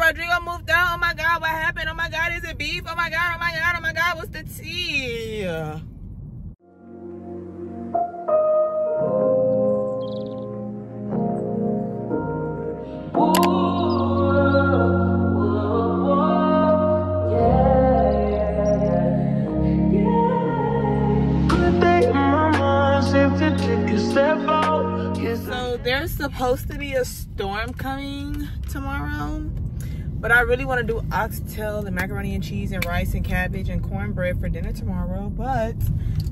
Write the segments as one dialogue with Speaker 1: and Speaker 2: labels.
Speaker 1: Rodrigo moved out. Oh my God, what happened? Oh my God, is it beef? Oh my God, oh my God, oh my God, what's the tea? So there's supposed to be a storm coming tomorrow, but I really want to do oxtail and macaroni and cheese and rice and cabbage and cornbread for dinner tomorrow. But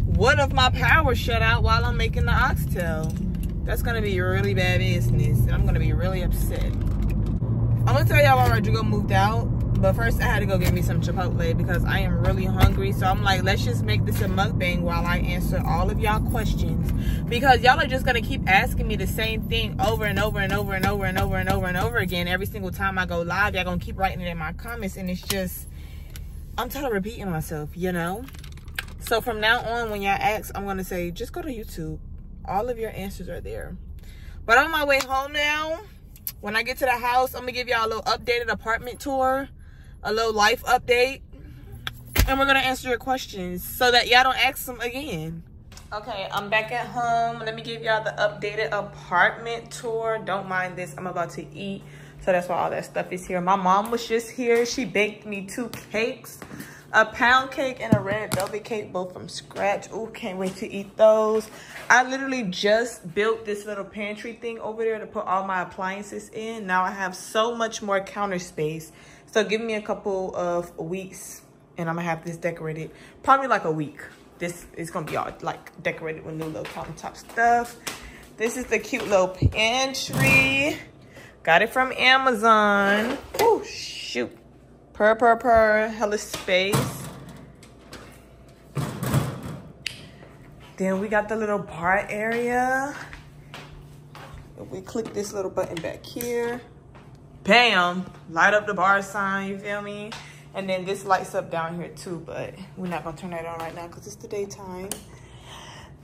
Speaker 1: what if my power shut out while I'm making the oxtail? That's gonna be really bad business, and I'm gonna be really upset. I'm gonna tell y'all why Rodrigo moved out, but first I had to go get me some Chipotle because I am really hungry. So I'm like, let's just make this a mukbang while I answer all of y'all questions, because y'all are just gonna keep asking me the same thing over and over and over and over and over and over and over again every single time I go live. Y'all gonna keep writing it in my comments, and it's just, I'm tired of repeating myself, you know? So from now on, when y'all ask, I'm gonna say, just go to YouTube. All of your answers are there. But I'm on my way home now. When I get to the house, I'm gonna give y'all a little updated apartment tour, a little life update, and we're gonna answer your questions so that y'all don't ask them again. Okay, I'm back at home. Let me give y'all the updated apartment tour. Don't mind this, I'm about to eat, so that's why all that stuff is here. My mom was just here. She baked me 2 cakes, a pound cake and a red velvet cake, both from scratch. Ooh, can't wait to eat those. I literally just built this little pantry thing over there to put all my appliances in. Now I have so much more counter space. So give me a couple of weeks and I'm gonna have this decorated. Probably like a week. This is gonna be all like decorated with new little countertop stuff. This is the cute little pantry. Got it from Amazon. Oh, shoot. Hella space. Then we got the little bar area. If we click this little button back here, bam, light up the bar sign, you feel me? And then this lights up down here too, but we're not gonna turn that on right now because it's the daytime.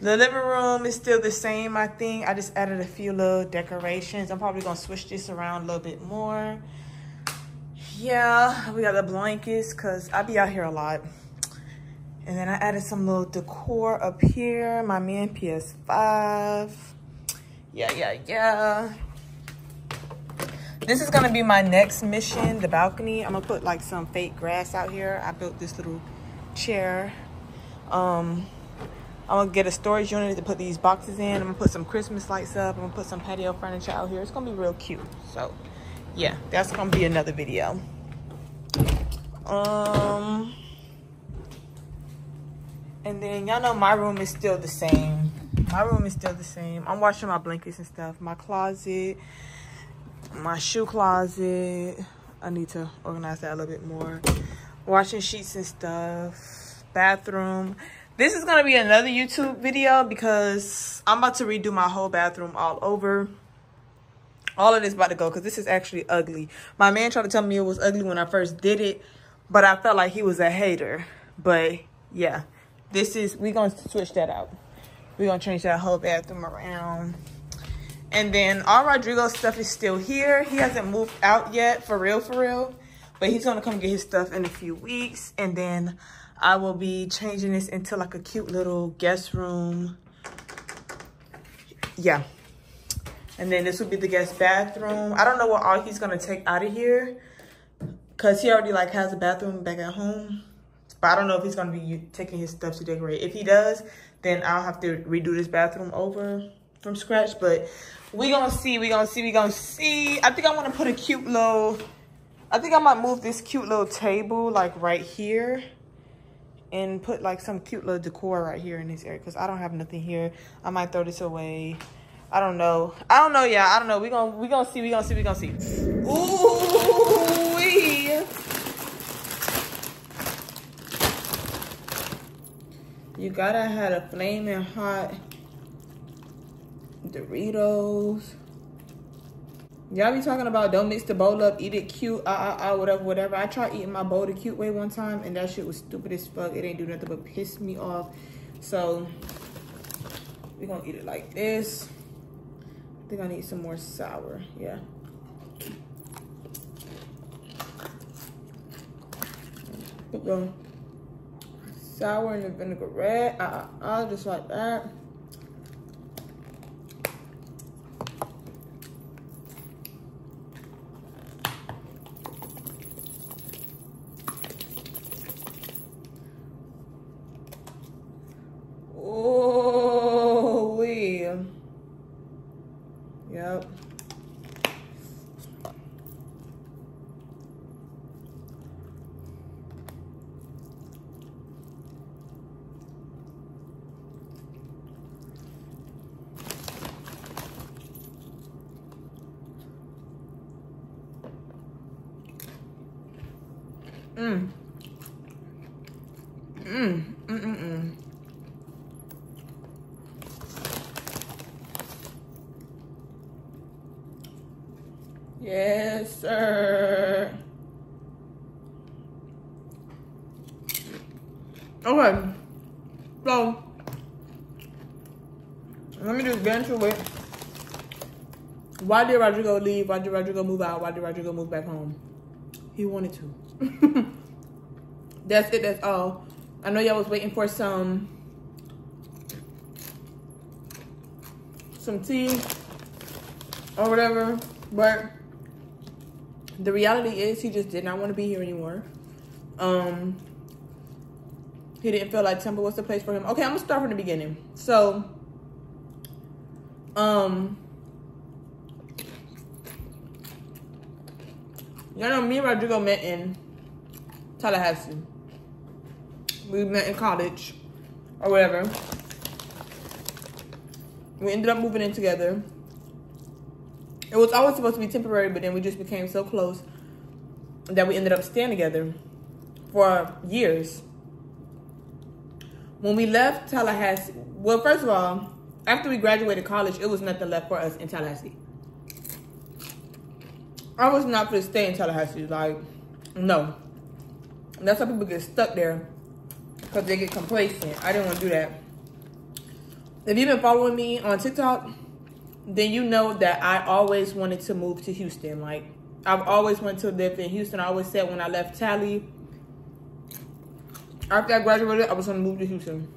Speaker 1: The living room is still the same, I think. I just added a few little decorations. I'm probably gonna switch this around a little bit more. Yeah, we got the blankets because I be out here a lot. And then I added some little decor up here. My man PS5. Yeah. This is gonna be my next mission, the balcony. I'm gonna put like some fake grass out here. I built this little chair. I'm gonna get a storage unit to put these boxes in. I'm gonna put some Christmas lights up. I'm gonna put some patio furniture out here. It's gonna be real cute. So yeah, that's gonna be another video. And then y'all know my room is still the same. I'm washing my blankets and stuff. My closet, my shoe closet. I need to organize that a little bit more. Washing sheets and stuff. Bathroom. This is gonna be another YouTube video because I'm about to redo my whole bathroom all over. All of this about to go because this is actually ugly. My man tried to tell me it was ugly when I first did it, but I felt like he was a hater. But yeah, we're gonna switch that out. We're gonna change that whole bathroom around. And then all Rodrigo's stuff is still here. He hasn't moved out yet, for real. But he's gonna come get his stuff in a few weeks. And then I will be changing this into like a cute little guest room. Yeah. And then this will be the guest bathroom. I don't know what all he's gonna take out of here, cause he already like has a bathroom back at home. But I don't know if he's gonna be taking his stuff to decorate. If he does, then I'll have to redo this bathroom over from scratch. But we gonna see. I think I wanna put a cute little, I think I might move this cute little table like right here and put like some cute little decor right here in this area, cause I don't have nothing here. I might throw this away. I don't know, yeah, I don't know. We gonna see. Ooh wee. You gotta have a flaming hot Doritos. Y'all be talking about don't mix the bowl up, eat it cute, whatever. I tried eating my bowl the cute way one time and that shit was stupid as fuck. It ain't do nothing but piss me off. So we're gonna eat it like this. I think I need some more sour, yeah. Put the sour and the vinaigrette. Just like that. Oh, yep. Yes, sir. Okay. So, let me just get into it. Why did Rodrigo leave? Why did Rodrigo move out? Why did Rodrigo move back home? He wanted to. That's it. That's all. I know y'all was waiting for some tea or whatever, but the reality is he just did not want to be here anymore. He didn't feel like Temple was the place for him. Okay, I'm gonna start from the beginning. So, y'all know me and Rodrigo met in Tallahassee. We met in college or whatever. We ended up moving in together. It was always supposed to be temporary, but then we just became so close that we ended up staying together for years. When we left Tallahassee, well, first of all, after we graduated college, it was nothing left for us in Tallahassee. I was not going to stay in Tallahassee. Like, no. That's how people get stuck there because they get complacent. I didn't want to do that. If you've been following me on TikTok, then you know that I always wanted to move to Houston. Like, I've always wanted to live in Houston. I always said when I left Tally, after I graduated, I was going to move to Houston.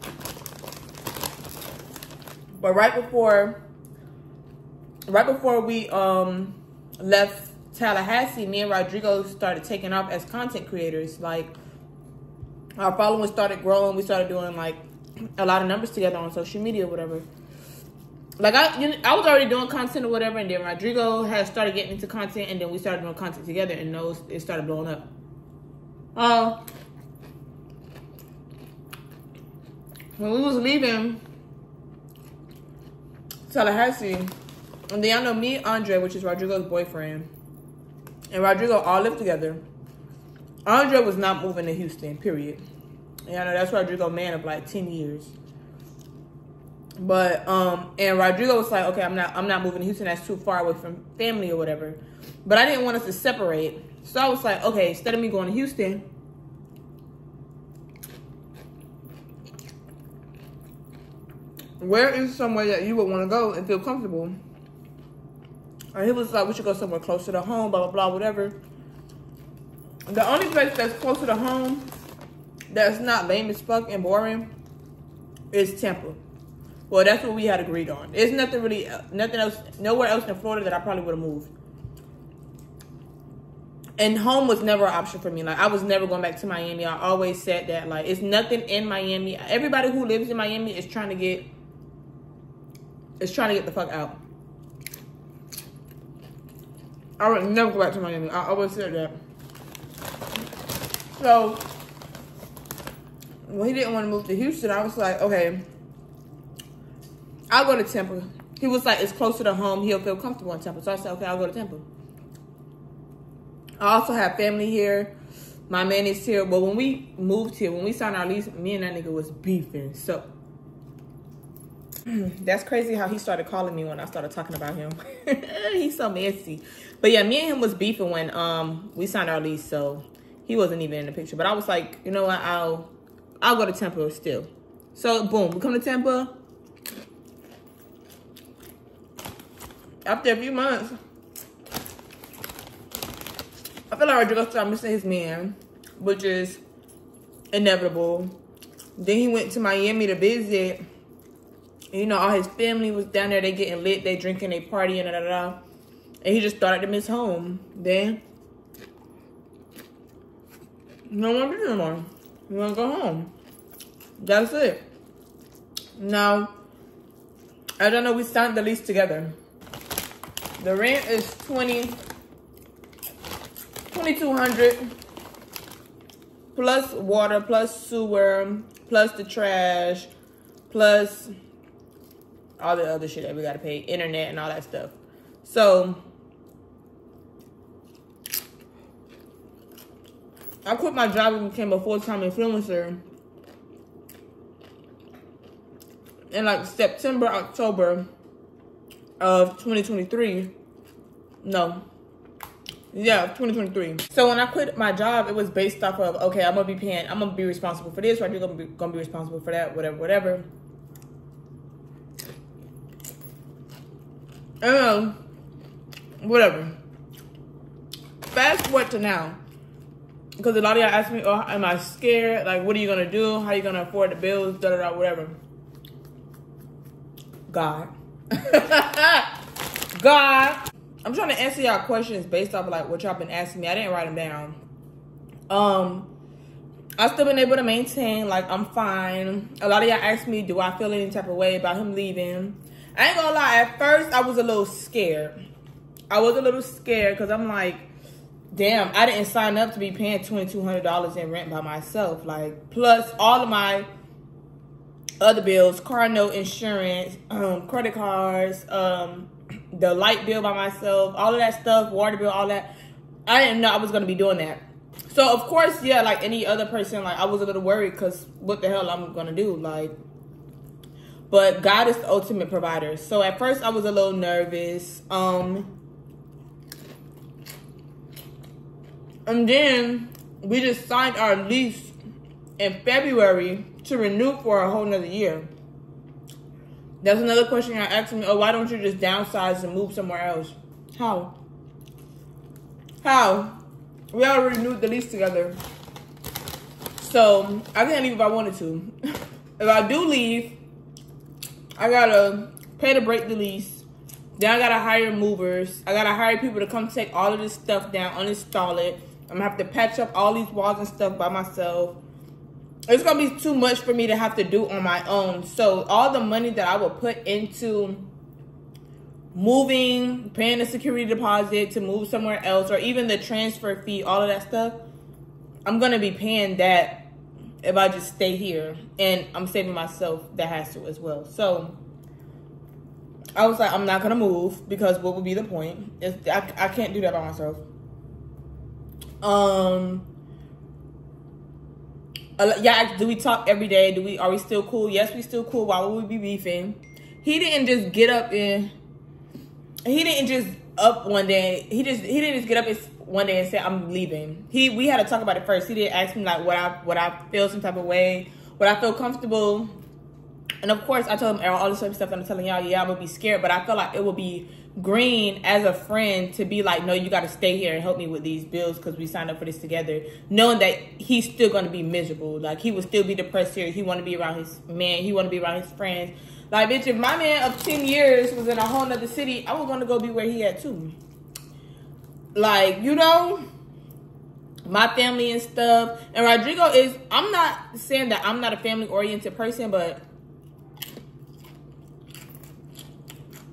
Speaker 1: But right before we left Tallahassee, me and Rodrigo started taking off as content creators. Like, our following started growing. We started doing like a lot of numbers together on social media or whatever. Like, I was already doing content or whatever, and then Rodrigo had started getting into content, and then we started doing content together, and it started blowing up. When we was leaving Tallahassee, and then y'all know me, Andre, which is Rodrigo's boyfriend, and Rodrigo all lived together. Andre was not moving to Houston, period. And I know that's Rodrigo's man of like 10 years. But and Rodrigo was like, okay, I'm not moving to Houston. That's too far away from family or whatever. But I didn't want us to separate, so I was like, okay, instead of me going to Houston, where is somewhere that you would want to go and feel comfortable? And he was like, we should go somewhere closer to home, blah blah blah, whatever. The only place that's closer to home that's not lame as fuck and boring is Tampa. Well, that's what we had agreed on. There's nothing else, nowhere else in Florida that I probably would have moved. And home was never an option for me. Like, I was never going back to Miami. I always said that. Like, it's nothing in Miami. Everybody who lives in Miami is trying to get the fuck out. I would never go back to Miami. I always said that. So, when he didn't want to move to Houston, I was like, okay, I'll go to Tampa. He was like, it's closer to home. He'll feel comfortable in Tampa. So I said, okay, I'll go to Tampa. I also have family here. My man is here. But when we moved here, when we signed our lease, me and that nigga was beefing. So, that's crazy how he started calling me when I started talking about him. He's so messy. But yeah, me and him was beefing when we signed our lease. So, he wasn't even in the picture. But I was like, you know what, I'll go to Tampa still. So, boom, we come to Tampa. After a few months, I feel like Rodrigo started missing his man, which is inevitable. Then he went to Miami to visit. And, you know, all his family was down there. They getting lit. They drinking, they partying, and he just started to miss home. Then, you don't want to do no more. You want to go home. That's it. Now, as I know, we signed the lease together. The rent is $2,200 plus water, plus sewer, plus the trash, plus all the other shit that we gotta pay, internet and all that stuff. So I quit my job and became a full-time influencer in like September, October of 2023. No. Yeah, 2023. So when I quit my job, it was based off of, okay, I'm gonna be responsible for this, Rodrigo gonna be responsible for that, whatever. Whatever. Fast forward to now. Because a lot of y'all ask me, oh, am I scared? Like, what are you gonna do? How are you gonna afford the bills? Whatever. God. God. I'm trying to answer y'all questions based off of like what y'all been asking me. I didn't write them down. I've still been able to maintain, like, I'm fine. A lot of y'all asked me, do I feel any type of way about him leaving? I ain't gonna lie, at first I was a little scared. I was a little scared because I'm like, damn, I didn't sign up to be paying $2,200 in rent by myself. Like, plus all of my other bills, car note, insurance, credit cards, the light bill by myself, all of that stuff, water bill, all that. I didn't know I was going to be doing that. So, of course, yeah, like any other person, like, I was a little worried because what the hell I'm going to do, like. But God is the ultimate provider. So, at first, I was a little nervous. And then we just signed our lease in February to renew for a whole nother year. That's another question you're asking me. Oh, why don't you just downsize and move somewhere else? How? How? We already renewed the lease together. So, I can't leave if I wanted to. If I do leave, I gotta pay to break the lease. Then I gotta hire movers. I gotta hire people to come take all of this stuff down, uninstall it. I'm gonna have to patch up all these walls and stuff by myself. It's gonna be too much for me to have to do on my own. So all the money that I will put into moving, paying the security deposit to move somewhere else, or even the transfer fee, all of that stuff, I'm gonna be paying that if I just stay here. And I'm saving myself the hassle as well. So I was like, I'm not gonna move because what would be the point? I can't do that by myself. Yeah, do we talk every day? Are we still cool? Yes, we still cool. Why would we be beefing? He didn't just get up and he didn't just up one day. He didn't just get up one day and say I'm leaving. We had to talk about it first. He didn't ask me like what I feel some type of way, what I feel comfortable. And of course I told him all the same stuff that I'm telling y'all. Yeah, I'm gonna be scared, but I feel like it would be green as a friend to be like, no, you got to stay here and help me with these bills because we signed up for this together, knowing that he's still going to be miserable. Like, he would still be depressed here. He want to be around his man. He want to be around his friends. Like, bitch, if my man of 10 years was in a whole nother city, I was going to go be where he at too. Like, you know, my family and stuff. And Rodrigo is, I'm not saying that I'm not a family oriented person, but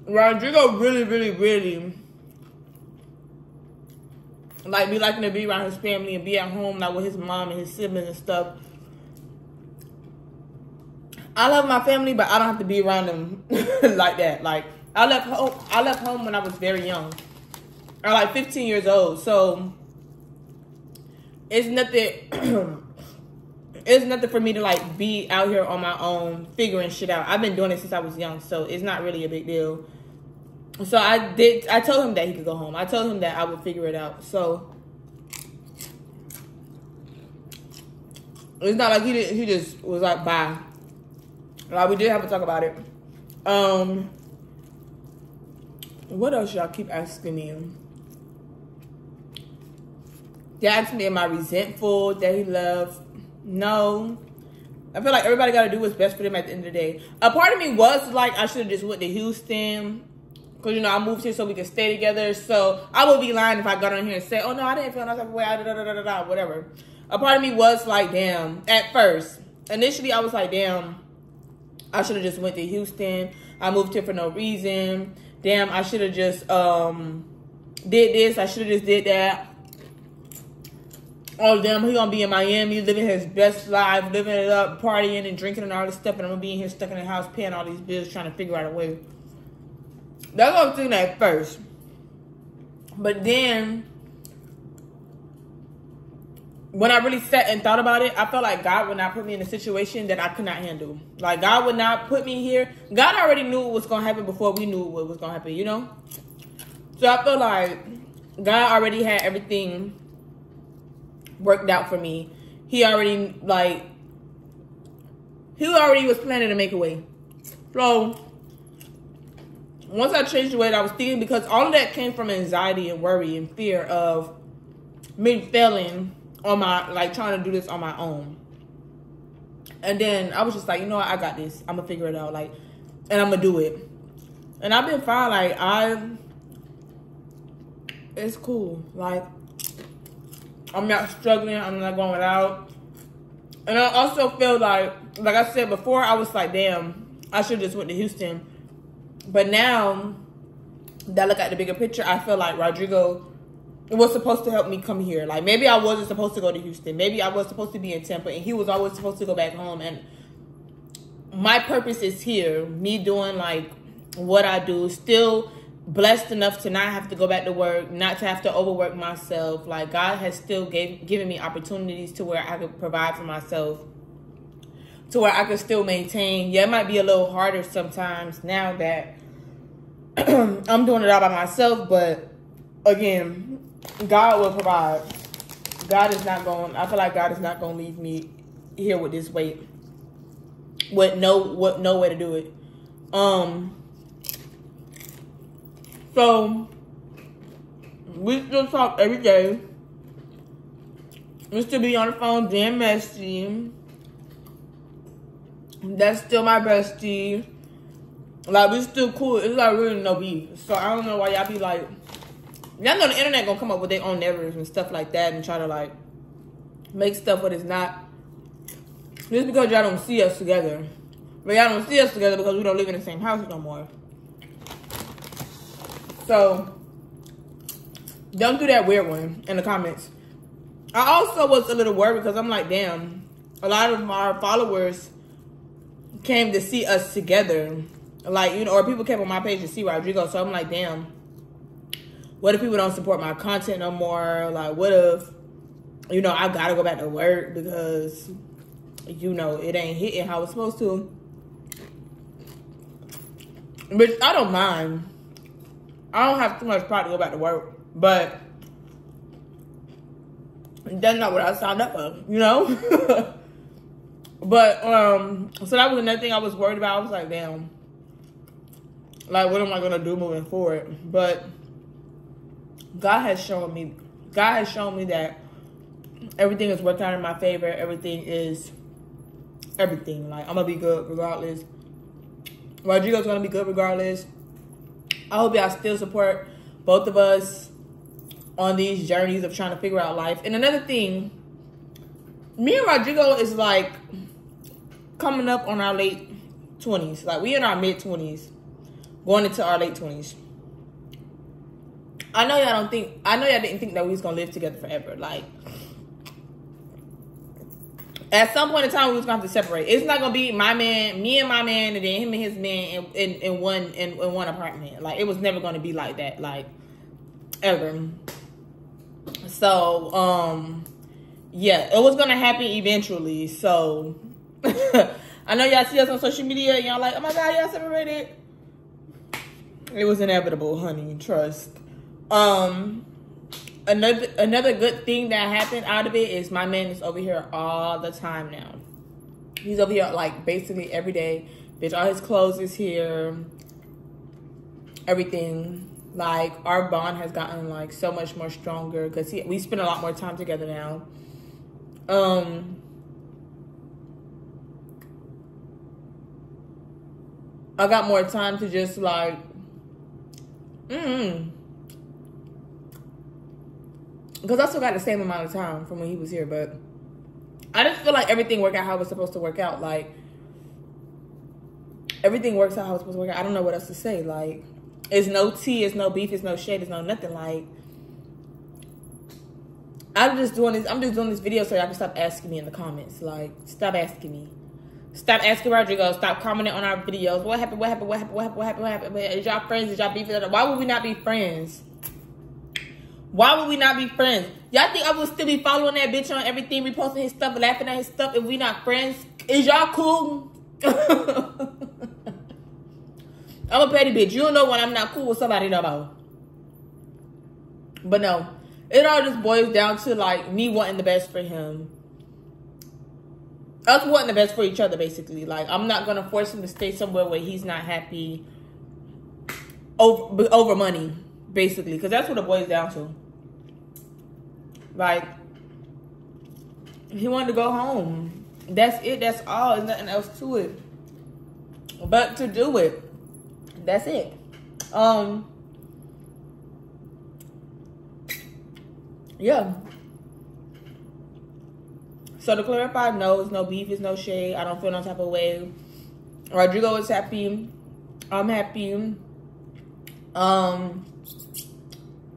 Speaker 1: Rodrigo really like be liking to be around his family and be at home like with his mom and his siblings and stuff. I love my family, but I don't have to be around them like that. Like, I left home when I was very young. Or like 15 years old. So it's nothing it's nothing for me to like be out here on my own figuring shit out. I've been doing it since I was young, so it's not really a big deal. So I told him that he could go home. I told him that I would figure it out. So it's not like he just was like, bye. Like, we did have to talk about it. What else y'all keep asking me? They asked me, am I resentful that he left? No. I feel like everybody got to do what's best for them at the end of the day. A part of me was like, I should have just went to Houston. Because, you know, I moved here so we could stay together. So I would be lying if I got on here and said, oh, no, I didn't feel no type of way. Whatever. A part of me was like, damn. At first. Initially, I was like, damn. I should have just went to Houston. I moved here for no reason. Damn, I should have just did this. I should have just did that. Oh, damn, he gonna be in Miami living his best life, living it up, partying and drinking and all this stuff. And I'm gonna be in here stuck in the house paying all these bills, trying to figure out a way. That's what I was thinking at first. But then, when I really sat and thought about it, I felt like God would not put me in a situation that I could not handle. Like, God would not put me here. God already knew what was going to happen before we knew what was going to happen, you know? So I feel like God already had everything worked out for me. He already was planning to make a way. So, once I changed the way that I was thinking, because all of that came from anxiety and worry and fear of me failing on my, like, trying to do this on my own. And then I was just like, you know what, I got this. I'm gonna figure it out, like, and I'm gonna do it. And I've been fine. Like, it's cool. Like, I'm not struggling. I'm not going without. And I also feel like I said before, I was like, damn, I should have just went to Houston. But now that I look at the bigger picture, I feel like Rodrigo was supposed to help me come here. Like, maybe I wasn't supposed to go to Houston. Maybe I was supposed to be in Tampa, and he was always supposed to go back home. And my purpose is here. Me doing, like, what I do. Still blessed enough to not have to go back to work, not to have to overwork myself. Like, God has still given me opportunities to where I could provide for myself, to where I could still maintain. Yeah, it might be a little harder sometimes now that I'm doing it all by myself, but again, God will provide. God is not going, I feel like God is not going to leave me here with this weight, with no way to do it. So we still talk every day. We still be on the phone being messy. That's still my bestie. Like, we still cool. It's like really no beef. So I don't know why y'all be like, y'all know the internet gonna come up with their own narratives and stuff like that and try to, like, make stuff what it's not. Just because y'all don't see us together. But y'all don't see us together because we don't live in the same house no more. So don't do that weird one in the comments. I also was a little worried because I'm like, damn, a lot of our followers came to see us together. Like, you know, or people came on my page to see Rodrigo. So I'm like, damn, what if people don't support my content no more? Like, what if, you know, I gotta go back to work because, you know, it ain't hitting how it's supposed to. But I don't mind. I don't have too much pride to go back to work. But that's not what I signed up for, you know? But, so that was another thing I was worried about. I was like, damn. Like, what am I going to do moving forward? But God has shown me that everything is working out in my favor. Everything is everything. Like, I'm going to be good regardless. Rodrigo's going to be good regardless. I hope y'all still support both of us on these journeys of trying to figure out life. And another thing, me and Rodrigo is like coming up on our late 20s. Like, we in our mid 20s, going into our late 20s. I know y'all didn't think that we was gonna live together forever. Like, at some point in time, we was gonna have to separate. It's not gonna be my man, me and my man, and then him and his man in one apartment. Like, it was never gonna be like that, like, ever. So, yeah, it was gonna happen eventually. So, I know y'all see us on social media, and y'all like, oh my God, y'all separated. It was inevitable, honey. Trust. Another good thing that happened out of it is my man is over here all the time now. He's over here, like, basically every day. Bitch, all his clothes is here. Everything. Like, our bond has gotten, like, so much more stronger because we spend a lot more time together now. I got more time to just like, because I still got the same amount of time from when he was here, but I just feel like everything worked out how it was supposed to work out. Like, everything works out how it's supposed to work out. I don't know what else to say. Like, it's no tea, it's no beef, it's no shade, it's no nothing. Like, I'm just doing this video so y'all can stop asking me in the comments. Like, stop asking me. Stop asking Rodrigo. Stop commenting on our videos. What happened? What happened? What happened? What happened? What happened? What happened? Is y'all friends? Is y'all beefing? Why would we not be friends? Why would we not be friends? Y'all think I would still be following that bitch on everything, reposting his stuff, laughing at his stuff if we not friends? Is y'all cool? I'm a petty bitch. You don't know when I'm not cool with somebody no more. But no. It all just boils down to, like, me wanting the best for him. Us wanting the best for each other, basically. Like, I'm not going to force him to stay somewhere where he's not happy over money, basically. Because that's what it boils down to. Like, he wanted to go home. That's it. That's all. There's nothing else to it. But to do it. That's it. Yeah. So to clarify, no, it's no beef, it's no shade. I don't feel no type of way. Rodrigo is happy. I'm happy.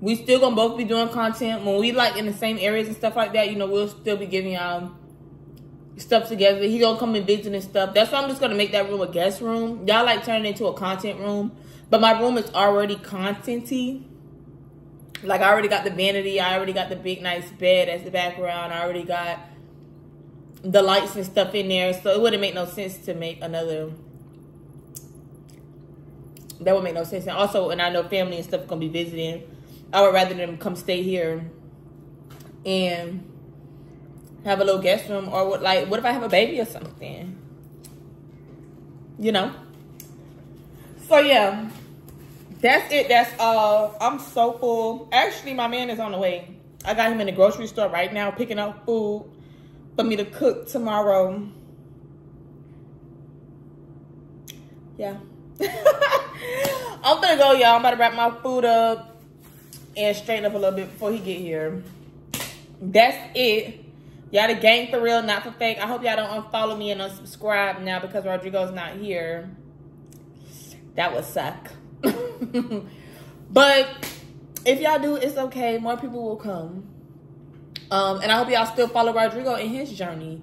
Speaker 1: We still gonna both be doing content. When we like in the same areas and stuff like that, you know, we'll still be giving y'all stuff together. He gonna come and visit and stuff. That's why I'm just gonna make that room a guest room. Y'all like turn it into a content room. But my room is already content-y. Like, I already got the vanity. I already got the big, nice bed as the background. I already got the lights and stuff in there. So it wouldn't make no sense to make another. That would make no sense. And also, and I know family and stuff are going to be visiting. I would rather them come stay here and have a little guest room. Or, what if I have a baby or something? You know? So, yeah. That's it. That's all. I'm so full. Actually, my man is on the way. I got him in the grocery store right now picking up food for me to cook tomorrow. Yeah. I'm gonna go, y'all. I'm about to wrap my food up and straighten up a little bit before he get here. That's it. Y'all the gang for real, not for fake. I hope y'all don't unfollow me and unsubscribe now because Rodrigo's not here. That would suck. But if y'all do, it's okay. More people will come. And I hope y'all still follow Rodrigo in his journey.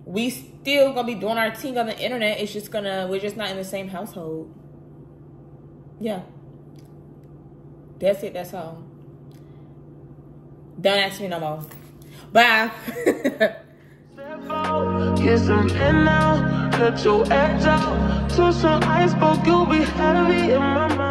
Speaker 1: We still gonna be doing our thing on the internet. It's just we're just not in the same household. Yeah. That's it. That's all. Don't ask me no more. Bye. Get some in now, cut your edge out. To some iceberg, you'll be heavy in my mind.